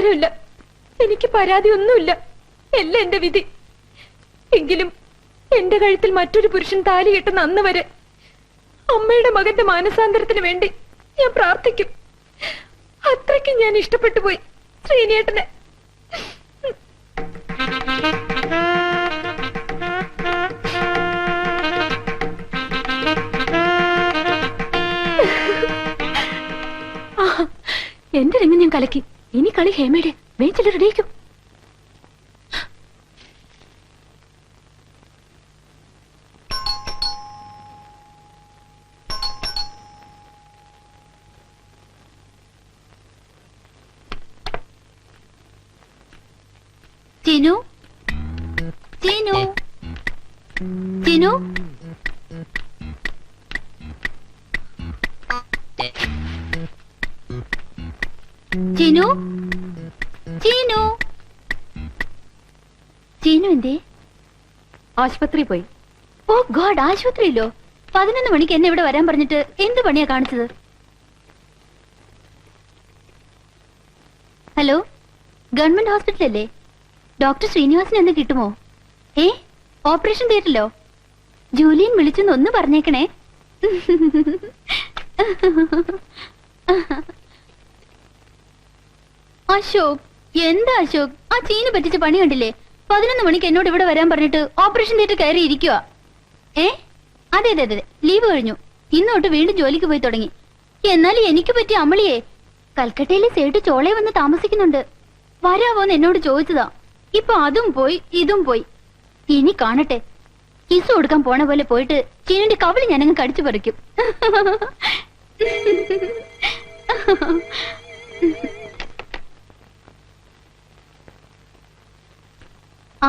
സാരമില്ല, എനിക്ക് പരാതി ഒന്നുമില്ല. എല്ലാം എന്റെ വിധി. എങ്കിലും എന്റെ കഴുത്തിൽ മറ്റൊരു പുരുഷൻ താലി കെട്ടുന്ന അന്ന് വരെ അമ്മയുടെ മകന്റെ മാനസാന്തരത്തിന് വേണ്ടി ഞാൻ പ്രാർത്ഥിക്കും. അത്രയ്ക്കും ഞാൻ ഇഷ്ടപ്പെട്ടു പോയി ശ്രീനേട്ടനെ. എന്റെ രംഗം ഞാൻ കലക്കി. ഇനി കളി ഹേമയുടെ. വേച്ചിട്ട് റെഡിയാക്കും. ജിനു, ജിനു, ജിനു, ജിനു, ജിനു, ജിനു എന്തേ? ആശുപത്രി പോയി. ഓ ഗോഡ്, ആശുപത്രിയില്ലോ? 11 മണിക്ക് എന്നെ ഇവിടെ വരാൻ പറഞ്ഞിട്ട് എന്ത് പണിയാ കാണിച്ചത്? ഹലോ, ഗവൺമെന്റ് ഹോസ്പിറ്റൽ അല്ലേ? ഡോക്ടർ ശ്രീനിവാസൻ എന്ന് കിട്ടുമോ? ഓപ്പറേഷൻ തിയേറ്ററിലോ? ജൂലിയൻ വിളിച്ചെന്ന് ഒന്ന് പറഞ്ഞേക്കണേ. അശോക്, എന്താ അശോക്, ആ ചീന് പറ്റിച്ച പണി കണ്ടില്ലേ? 11 മണിക്ക് എന്നോട് ഇവിടെ വരാൻ പറഞ്ഞിട്ട് ഓപ്പറേഷൻ തിയേറ്റർ കയറി ഇരിക്കുക. അതെ അതെ അതെ, ലീവ് കഴിഞ്ഞു. ഇന്നോട്ട് വീണ്ടും ജോലിക്ക് പോയി തുടങ്ങി. എന്നാലും എനിക്ക് പറ്റിയ അമളിയെ കൽക്കട്ടയിലെ സേട്ട് ചോളയെ വന്ന് താമസിക്കുന്നുണ്ട്. വരാവോന്ന് എന്നോട് ചോദിച്ചതാ. ഇപ്പൊ അതും പോയി ഇതും പോയി. ഇനി കാണട്ടെ, കിസ് കൊടുക്കാൻ പോണ പോലെ പോയിട്ട് ചീനിന്റെ കവിളി ഞാനങ്ങ് കടിച്ചു പറിക്കും.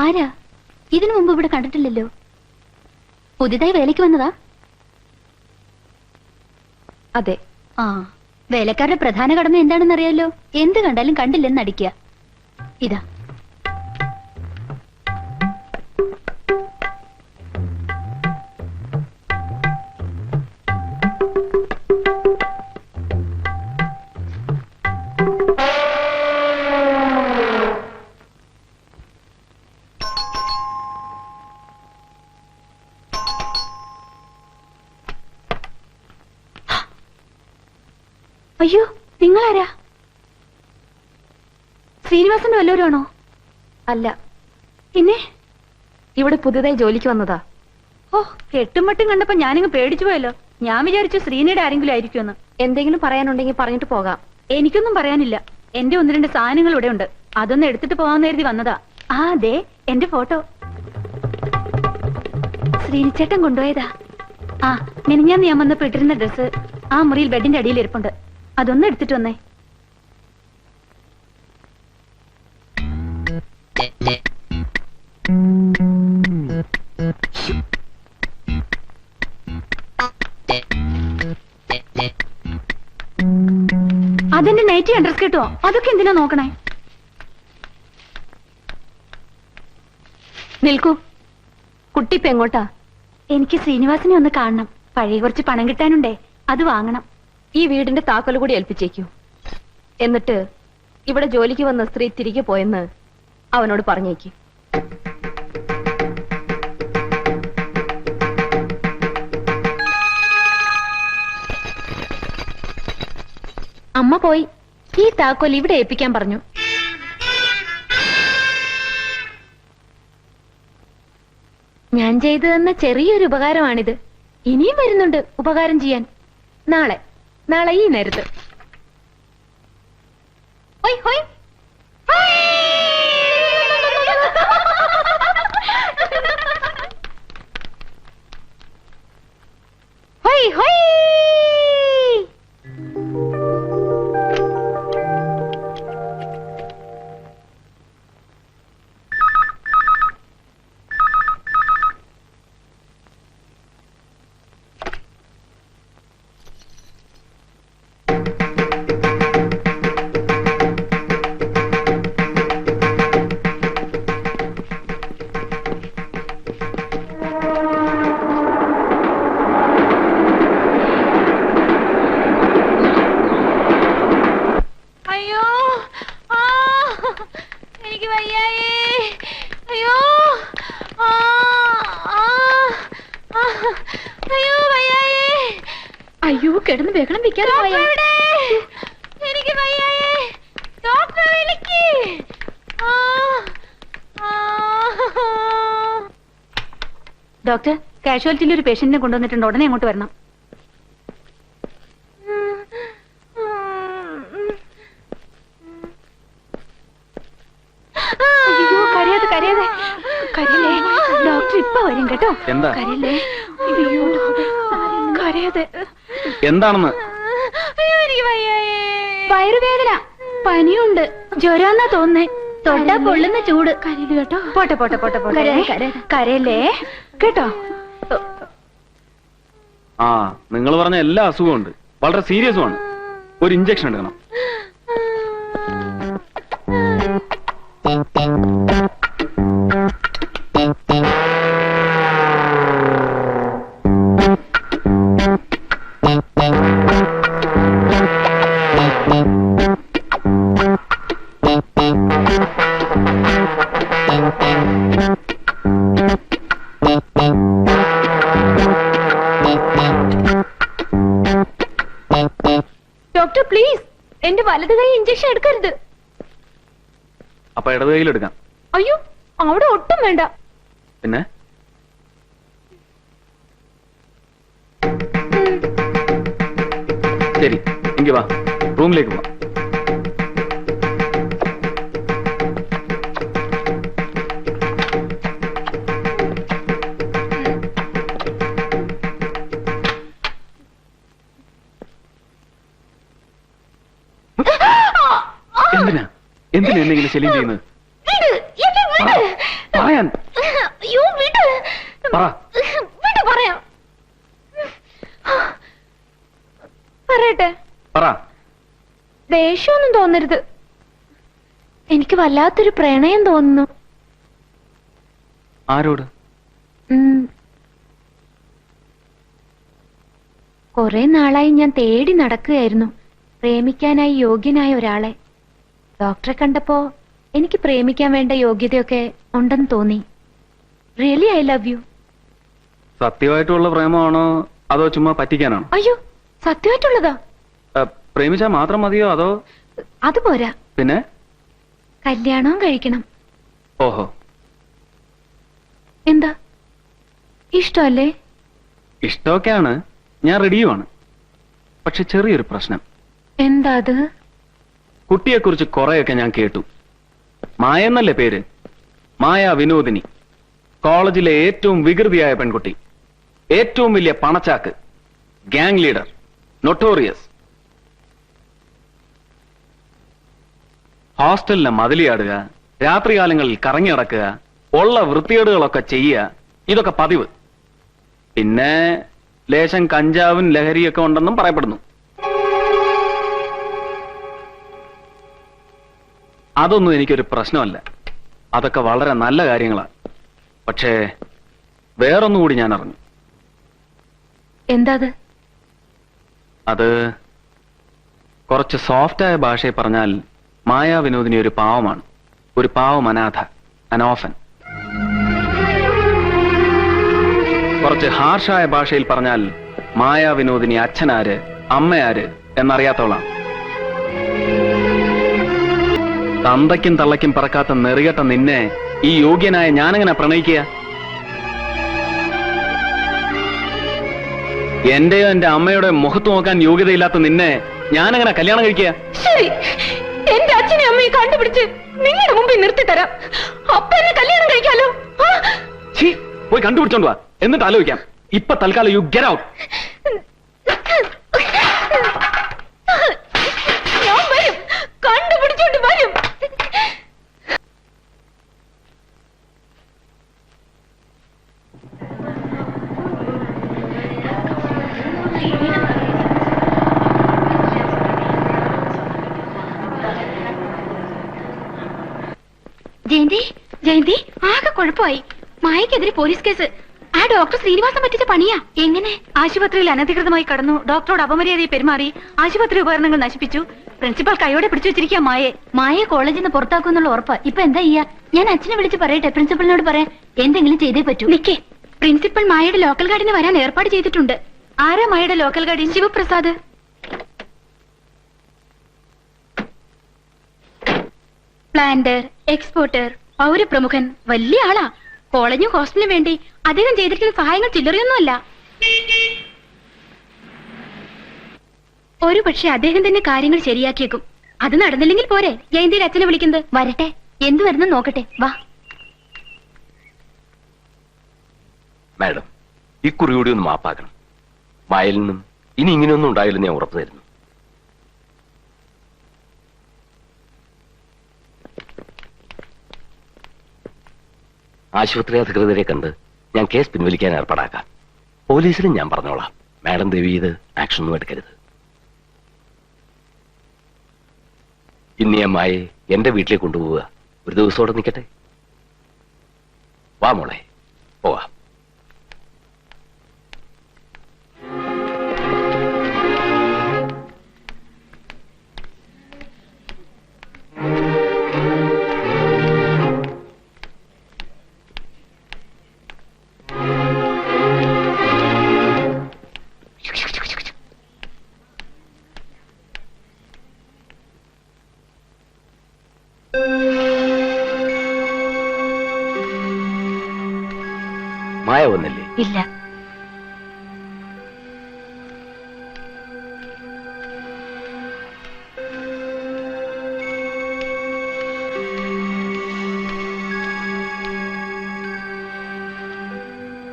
ആരാ? ഇതിനു മുമ്പ് ഇവിടെ കണ്ടിട്ടില്ലല്ലോ. പുതിയതായി വേലയ്ക്ക് വന്നതാ? അതെ. ആ, വേലക്കാരുടെ പ്രധാന കടമ എന്താണെന്ന് അറിയാലോ. എന്ത് കണ്ടാലും കണ്ടില്ലെന്ന് അടിക്കുക. ഇതാ. അയ്യോ, നിങ്ങളാരാ? ശ്രീനിവാസന്റെ വല്ലവരാണോ? അല്ല, പിന്നെ ഇവിടെ പുതുതായി ജോലിക്ക് വന്നതാ. ഓ, കെട്ടും മട്ടും കണ്ടപ്പോ ഞാനിങ്ങ് പേടിച്ചു പോയല്ലോ. ഞാൻ വിചാരിച്ചു ശ്രീനിയുടെ ആരെങ്കിലും ആയിരിക്കുമെന്ന്. എന്തെങ്കിലും പറയാനുണ്ടെങ്കിൽ പറഞ്ഞിട്ട് പോകാം. എനിക്കൊന്നും പറയാനില്ല. എന്റെ 1-2 സാധനങ്ങൾ ഇവിടെ ഉണ്ട്. അതൊന്ന് എടുത്തിട്ട് പോകാന്ന് കരുതി വന്നതാ. ആ അതെ, എന്റെ ഫോട്ടോ ശ്രീനിച്ചേട്ടൻ കൊണ്ടുപോയതാ. ആ, മിനിഞ്ഞാന്ന് ഞാൻ വന്നപ്പോ ഇട്ടിരുന്ന ഡ്രസ്സ് ആ മുറിയിൽ ബെഡിന്റെ അടിയിൽ ഇരിപ്പുണ്ട്. അതൊന്ന് എടുത്തിട്ട് വന്നേ. അതെന്റെ നൈറ്റി അഡ്രസ് കേട്ടോ. അതൊക്കെ എന്തിനാ നോക്കണേ? നിൽക്കൂ. കുട്ടിപ്പ് എങ്ങോട്ടാ? എനിക്ക് ശ്രീനിവാസനെ ഒന്ന് കാണണം. പഴയ കുറച്ച് പണം കിട്ടാനുണ്ടേ, അത് വാങ്ങണം. ഈ വീടിന്റെ താക്കോല് കൂടി ഏൽപ്പിച്ചേക്കൂ. എന്നിട്ട് ഇവിടെ ജോലിക്ക് വന്ന സ്ത്രീ തിരികെ പോയെന്ന് അവനോട് പറഞ്ഞേക്ക്. അമ്മ പോയി. ഈ താക്കോൽ ഇവിടെ ഏൽപ്പിക്കാൻ പറഞ്ഞു. ഞാൻ ചെയ്തു തന്ന ചെറിയൊരു ഉപകാരമാണിത്. ഇനിയും വരുന്നുണ്ട് ഉപകാരം ചെയ്യാൻ. നാളെ ഈ നേരത്ത്. ഹോയ് ഹോയ് ഹോയ് ഹോയ്. അയ്യോ വയ്യായേ. അയ്യോ കിടന്ന് ബഹളം വെക്കാതെ ഡോക്ടർ പോയാ. എവിടെ? എനിക്ക് വയ്യായേ. ഡോക്ടറെ വിളിക്ക്. ഡോക്ടർ, കാഷ്വാലിറ്റിയിൽ ഒരു പേഷ്യന്റിനെ കൊണ്ടുവന്നിട്ടുണ്ട്, ഉടനെ അങ്ങോട്ട് വരണം. അയ്യോ കരയാതെ കരയാതെ കരയല്ലേ, ഡോക്ടർ ഇപ്പൊ വരും കേട്ടോ. എന്താ? കരയല്ലേ. അയ്യോ കരയാതെ. എന്താണെന്ന്? അയ്യോ എനിക്ക് വയ്യായേ. വയറുവേദന, പനിയുണ്ട്, ജ്വരാന്നാ തോന്നുന്നേ. തൊട്ടാ പൊള്ളുന്ന ചൂട്. കരയില് കേട്ടോ. പോട്ടെ പോട്ടെ പോട്ടെ പോട്ടെ. കരയല്ലേ കേട്ടോ. ആ, നിങ്ങൾ പറഞ്ഞ എല്ലാ അസുഖവും ഉണ്ട്, വളരെ സീരിയസുമാണ്. ഒരു ഇഞ്ചക്ഷൻ എടുക്കണം. ഡോക്ടർ പ്ലീസ്, എന്റെ വലത് കൈ ഇഞ്ചക്ഷൻ എടുക്കരുത്. അപ്പൊ ഇടത് കയ്യിൽ എടുക്കാം. അയ്യോ അവിടെ ഒട്ടും വേണ്ട. പിന്നെ ശരി, എങ്കിൽ വാ, റൂമിലേക്ക് പോവാം. എന്തിനാ എന്തിനാ എന്തെങ്കിലും ശല്യം ചെയ്യുന്നത്? പറയാൻ അയ്യോ വിട്. പറ. വിട് പറയാം. പറയട്ടെ. പറ. ദേഷ്യമൊന്നും തോന്നരുത്. എനിക്ക് വല്ലാത്തൊരു പ്രണയം തോന്നുന്നു. ആരോട്? കുറെ നാളായി ഞാൻ തേടി നടക്കുകയായിരുന്നു പ്രേമിക്കാനായി യോഗ്യനായ ഒരാളെ. ഡോക്ടറെ കണ്ടപ്പോ എനിക്ക് പ്രേമിക്കാൻ വേണ്ട യോഗ്യതയൊക്കെ ഉണ്ടെന്ന് തോന്നി. Really I love you. സത്യമായിട്ടുള്ള പ്രേമമാണോ അതോ ചുമ്മാ പറ്റിക്കാനാണോ? അയ്യോ സത്യമായിട്ടുള്ളതാ. പ്രേമിച്ചാ മാത്രം മതിയോ അതോ? അത് പോരാ, പിന്നെ കല്യാണവും കഴിക്കണം. ഓഹോ, എന്താ ഇഷ്ടമല്ലേ? ഇഷ്ടമൊക്കെയാണ്, ഞാൻ റെഡിയുമാണ്. പക്ഷെ ചെറിയൊരു പ്രശ്നം. എന്താ അത്? കുട്ടിയെക്കുറിച്ച് കുറെയൊക്കെ ഞാൻ കേട്ടു. മായ എന്നല്ലേ പേര്? മായ വിനോദിനി. കോളേജിലെ ഏറ്റവും വികൃതിയായ പെൺകുട്ടി, ഏറ്റവും വലിയ പണച്ചാക്ക്, ഗ്യാങ് ലീഡർ, നൊട്ടോറിയസ്. ഹോസ്റ്റലിനെ മതിലിയാടുക, രാത്രികാലങ്ങളിൽ കറങ്ങി നടക്കുക, ഉള്ള വൃത്തികേടുകളൊക്കെ ചെയ്യുക, ഇതൊക്കെ പതിവ്. പിന്നെ ലേശം കഞ്ചാവും ലഹരിയൊക്കെ ഉണ്ടെന്നും പറയപ്പെടുന്നു. അതൊന്നും എനിക്കൊരു പ്രശ്നമല്ല, അതൊക്കെ വളരെ നല്ല കാര്യങ്ങളാണ്. പക്ഷേ വേറൊന്നുകൂടി ഞാൻ അറിഞ്ഞു. എന്താ അത്? അത് കുറച്ച് സോഫ്റ്റായ ഭാഷയിൽ പറഞ്ഞാൽ മായാ വിനോദിനി ഒരു പാവമാണ്, ഒരു പാവം അനാഥ, അനോഫൻ. കുറച്ച് ഹാർഷായ ഭാഷയിൽ പറഞ്ഞാൽ മായാ വിനോദിനി അച്ഛനാര് അമ്മയാര് എന്നറിയാത്തോളാം. തന്തയ്ക്കും തള്ളയ്ക്കും പറക്കാത്ത നെറികെട്ട നിന്നെ ഈ യോഗ്യനായ ഞാനെങ്ങനെ പ്രണയിക്കുക? എന്റെയോ എന്റെ അമ്മയുടെ മുഖത്ത് നോക്കാൻ യോഗ്യതയില്ലാത്ത നിന്നെ ഞാനെങ്ങനെ കല്യാണം കഴിക്കുക? ശരി, എന്റെ അച്ഛനെ അമ്മയെ കണ്ടുപിടിച്ച് നിങ്ങളുടെ മുമ്പിൽ നിർത്തി തരാം. അപ്പൊ എന്നെ കല്യാണം കഴിക്കാലോ. പോയി കണ്ടുപിടിച്ചോണ്ട് വാ, എന്നിട്ട് ആലോചിക്കാം. ഇപ്പൊ തൽക്കാലം യു ഗെറ്റ് ഔട്ട്. ഞാൻ വരും, കണ്ടുപിടിച്ചോണ്ട് വരും. ജയന്തി ജയന്തി ആകെ കുഴപ്പമായി. മായക്കെതിരെ പോലീസ് കേസ്. ആ ഡോക്ടർ ശ്രീനിവാസൻ പറ്റിച്ച പണിയാ. എങ്ങനെ? ആശുപത്രിയിൽ അനധികൃതമായി കടന്നു, ഡോക്ടറോട് അപമര്യാദയെ പെരുമാറി, ആശുപത്രി ഉപകരണങ്ങൾ നശിപ്പിച്ചു. പ്രിൻസിപ്പൽ കൈയോടെ പിടിച്ചു വെച്ചിരിക്കുക മായെ. മായെ കോളേജിൽ നിന്ന് പുറത്താക്കുന്നുള്ള ഉറപ്പാ. ഇപ്പൊ എന്താ ചെയ്യാ? ഞാൻ അച്ഛനെ വിളിച്ച് പറയട്ടെ, പ്രിൻസിപ്പലിനോട് പറയാൻ. എന്തെങ്കിലും ചെയ്തേ പറ്റൂ. നിക്കേ, പ്രിൻസിപ്പൽ മായയുടെ ലോക്കൽ ഗാർഡിന് വരാൻ ഏർപ്പാട് ചെയ്തിട്ടുണ്ട്. ആരാ മായയുടെ local guardian? Shivaprasad. Planter, exporter, പൗരപ്രമുഖൻ, വലിയ ആളാ. കോളേജും ഹോസ്റ്റലിനും വേണ്ടി അദ്ദേഹം ചെയ്തിരിക്കുന്ന സഹായങ്ങൾ ചില്ലറയൊന്നുമല്ല. ഒരു പക്ഷെ അദ്ദേഹം തന്നെ കാര്യങ്ങൾ ശരിയാക്കിയേക്കും. അത് നടന്നില്ലെങ്കിൽ പോരെ ജയന്തിയുടെ അച്ഛനെ വിളിക്കുന്നത്? വരട്ടെ, എന്തു വരുന്ന നോക്കട്ടെ. വാ. മാഡം, ഇക്കുറി കൂടി ഒന്ന് മാപ്പാക്കണം. മായയിൽ നിന്നും ഇനി ഇങ്ങനെയൊന്നും ഉണ്ടായില്ലെന്ന് ഞാൻ ഉറപ്പു തരുന്നു. ആശുപത്രി അധികൃതരെ കണ്ട് ഞാൻ കേസ് പിൻവലിക്കാൻ ഏർപ്പാടാക്കാം. പോലീസിലും ഞാൻ പറഞ്ഞോളാം. മാഡം ദേവി ഇത് ആക്ഷൻ ഒന്നും എടുക്കരുത്. ഇന്ന് ഞാൻ മായെ എന്റെ വീട്ടിലേക്ക് കൊണ്ടുപോവുക. ഒരു ദിവസത്തോടെ നിൽക്കട്ടെ. വാ മോളെ, പോവാം. മായ വന്നില്ലേ? ഇല്ല.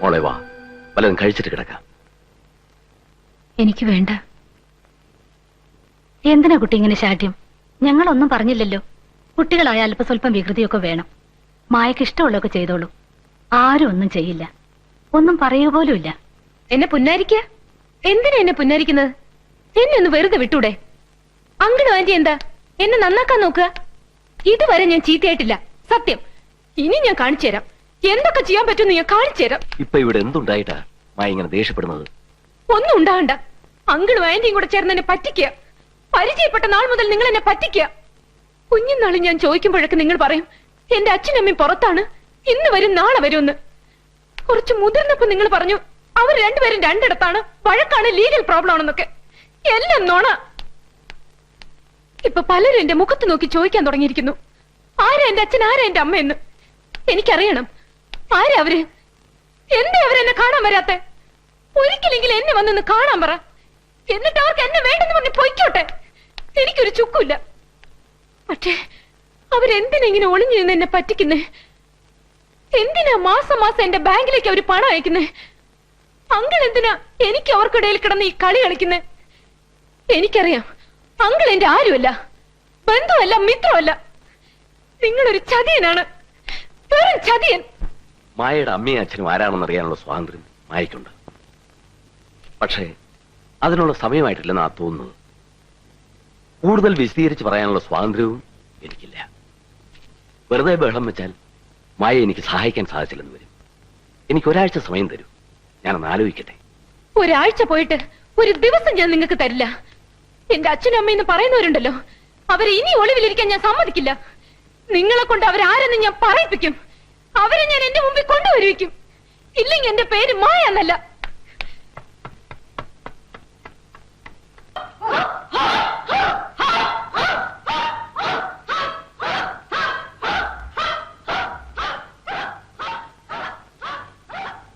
മോളെ വാ, വല്ലതും കഴിച്ചിട്ട് കിടക്കാം. എനിക്ക് വേണ്ട. എന്തിനാ കുട്ടി ഇങ്ങനെ ശാഠ്യം? ഞങ്ങളൊന്നും പറഞ്ഞില്ലല്ലോ. കുട്ടികളായ അല്പ സ്വല്പം വികൃതിയൊക്കെ വേണം. മായക്ക് ഇഷ്ടമുള്ളതൊക്കെ ചെയ്തോളൂ. ആരും ഒന്നും ചെയ്യില്ല. ഒന്നും പറയുക പോലുമില്ല. എന്നെ പുന്നാരിക്ക? എന്തിനാ എന്നെ പുന്നാരിക്കുന്നത്? എന്നെ ഒന്ന് വെറുതെ വിട്ടൂടെ? അങ്കിളും ആന്റി എന്താ എന്നെ നന്നാക്കാൻ നോക്കുക? ഇതുവരെ ഞാൻ ചീത്തയായിട്ടില്ല, സത്യം. ഇനി ഞാൻ കാണിച്ചു തരാം എന്തൊക്കെ ചെയ്യാൻ പറ്റുമെന്ന്. ഞാൻ കാണിച്ചു തരാം. ഇപ്പൊ ഇവിടെ എന്തുണ്ടായിട്ടാ മായ ഇങ്ങനെ ദേഷ്യപ്പെടുന്നത്? ഒന്നും ഉണ്ടാകണ്ട. അങ്കിളും ആന്റിയും കൂടെ ചേർന്ന് എന്നെ പറ്റിക്കുക. പരിചയപ്പെട്ട നാൾ മുതൽ നിങ്ങൾ എന്നെ പറ്റിക്കുക. കുഞ്ഞുനാള് ഞാൻ ചോദിക്കുമ്പോഴൊക്കെ നിങ്ങൾ പറയും എന്റെ അച്ഛനമ്മയും പുറത്താണ്, ഇന്ന് വരും നാളെ വരുമെന്ന്. കുറച്ച് മുതിർന്നപ്പോ നിങ്ങൾ പറഞ്ഞു അവർ രണ്ടുപേരും രണ്ടിടത്താണ്, വഴക്കാണ്, ലീഗൽ പ്രോബ്ലം ആണെന്നൊക്കെ. എല്ലാം നോണ. ഇപ്പൊ പലരും എന്റെ മുഖത്ത് നോക്കി ചോദിക്കാൻ തുടങ്ങിയിരിക്കുന്നു, ആരാ എന്റെ അച്ഛൻ, ആരാ എന്റെ അമ്മയെന്ന്. എനിക്കറിയണം ആരാ അവര്. എന്താ അവരെന്നെ കാണാൻ വരാത്തെ? ഒരിക്കലെങ്കിലും എന്നെ വന്നൊന്ന് കാണാൻ പറ. എന്നിട്ട് അവർക്ക് എന്നെ വേണ്ടെന്ന് പറഞ്ഞ് പൊയ്ക്കോട്ടെ, എനിക്കൊരു ചുക്കില്ല. പക്ഷേ അവരെന്തിനാ ഇങ്ങനെ ഒളിഞ്ഞു നിന്ന് എന്നെ പറ്റിക്കുന്നേ? എന്തിനാ മാസം മാസം എന്റെ ബാങ്കിലേക്ക് അവര് പണം അയക്കുന്നേ? അങ്കിൾ എന്തിനാ എനിക്ക് അവർക്കിടയിൽ കിടന്ന് ഈ കളി കളിക്കുന്നേ? എനിക്കറിയാം അങ്കിൾ എന്റെ ആരുമല്ല, ബന്ധുവല്ല, മിത്രമല്ല. നിങ്ങളൊരു ചതിയനാണ്, വെറും ചതിയൻ. മായയുടെ അമ്മയും അച്ഛനും ആരാണെന്ന് അറിയാനുള്ള സ്വാതന്ത്ര്യം മായയ്ക്കുണ്ട്. പക്ഷേ അതിനുള്ള സമയമായിട്ടില്ലെന്നാ തോന്നുന്നത്. കൂടുതൽ വിശദീകരിച്ച് പറയാനുള്ള സ്വാതന്ത്ര്യവും എനിക്കില്ല. വെറുതെ ബഹളം വെച്ചാൽ മായ എനിക്ക് സഹായിക്കാൻ സാധിച്ചില്ലെന്ന് വരും. എനിക്ക് ഒരാഴ്ച സമയം തരൂ, ഞാനൊന്ന് ആലോചിക്കട്ടെ. ഒരാഴ്ച പോയിട്ട് ഒരു ദിവസം ഞാൻ നിങ്ങൾക്ക് തരില്ല. എന്റെ അച്ഛനും അമ്മയെന്ന് പറയുന്നവരുണ്ടല്ലോ, അവരെ ഇനി ഒളിവിലിരിക്കാൻ ഞാൻ സമ്മതിക്കില്ല. നിങ്ങളെ കൊണ്ട് അവരാരെന്ന് ഞാൻ പറയിപ്പിക്കും. അവരെ ഞാൻ എന്റെ മുമ്പിൽ കൊണ്ടുവരുവിക്കും. ഇല്ലെങ്കിൽ എന്റെ പേര് മായ എന്നല്ല.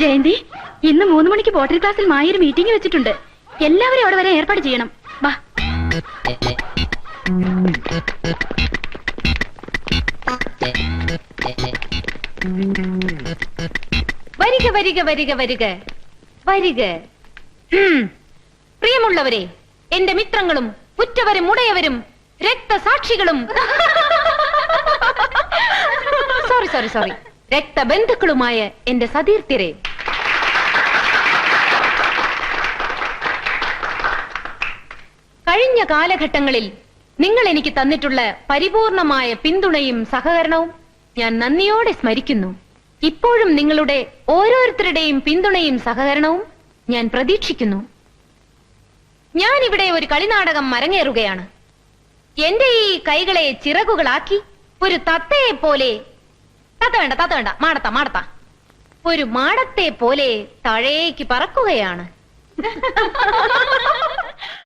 ജയന്തി, ഇന്ന് 3 മണിക്ക് ബോട്ടൽ ക്ലാസ്സിൽ മായൊരു മീറ്റിംഗ് വെച്ചിട്ടുണ്ട്. എല്ലാവരും അവിടെ വരെ ഏർപ്പാട് ചെയ്യണം. വാ. വരിക വരിക വരിക വരിക വരിക. പ്രിയമുള്ളവരെ, എന്റെ മിത്രങ്ങളും ഉറ്റവരും ഉടയവരും രക്തസാക്ഷികളും സോറി രക്തബന്ധുക്കളുമായ എന്റെ സതീർത്ഥ്യരെ, കഴിഞ്ഞ കാലഘട്ടങ്ങളിൽ നിങ്ങൾ എനിക്ക് തന്നിട്ടുള്ള പരിപൂർണമായ പിന്തുണയും സഹകരണവും ഞാൻ നന്ദിയോടെ സ്മരിക്കുന്നു. ഇപ്പോഴും നിങ്ങളുടെ ഓരോരുത്തരുടെയും പിന്തുണയും സഹകരണവും ഞാൻ പ്രതീക്ഷിക്കുന്നു. ഞാൻ ഇവിടെ ഒരു കളിനാടകം അരങ്ങേറുകയാണ്. എന്റെ ഈ കൈകളെ ചിറകുകളാക്കി ഒരു തത്തയെ പോലെ, തത്ത വേണ്ട മാടത്ത ഒരു മാടത്തെ പോലെ താഴേക്ക് പറക്കുകയാണ്.